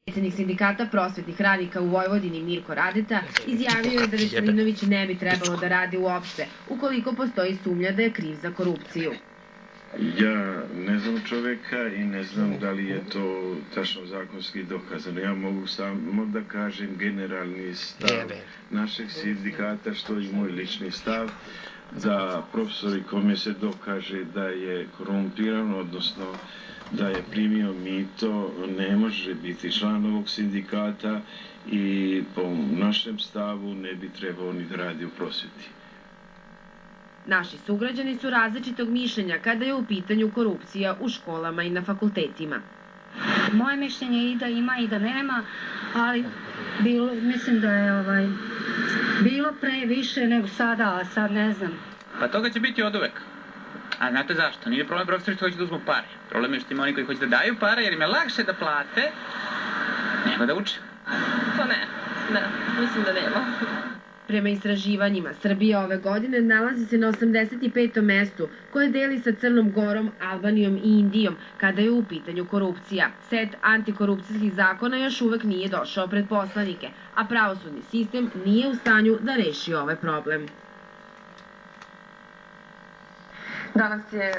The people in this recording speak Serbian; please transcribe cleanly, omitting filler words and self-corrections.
Predsednik sindikata prosvetnih radnika u Vojvodini Mirko Radeta izjavio je da Veselinović ne bi trebalo da radi uopšte, ukoliko postoji sumnja da je kriv za korupciju. Ja ne znam čoveka i ne znam da li je to tačno zakonski dokazano. Ja mogu samo da kažem generalni stav našeg sindikata, što je moj lični stav, da profesori kome se dokaže da je korumpiran, odnosno da je primio mito, ne može biti član ovog sindikata i po našem stavu ne bi trebao ni da radi u prosveti. Naši sugrađani su različitog mišljenja kada je u pitanju korupcija u školama i na fakultetima. Moje mišljenje je i da ima i da nema, ali mislim da je bilo pre više nego sada, a sad ne znam. Pa toga će biti od uvek. A znate zašto? Nije problem profesori što hoće da uzmu pare. Problem je što ima oni koji hoće da daju pare jer im je lakše da plate nego da uče. Pa ne, mislim da nema. Prema istraživanjima, Srbija ove godine nalazi se na 85. mestu koje deli sa Crnom Gorom, Albanijom i Indijom kada je u pitanju korupcija. Set antikorupcijskih zakona još uvek nije došao pred poslanike, a pravosudni sistem nije u stanju da reši ovaj problem. Danas je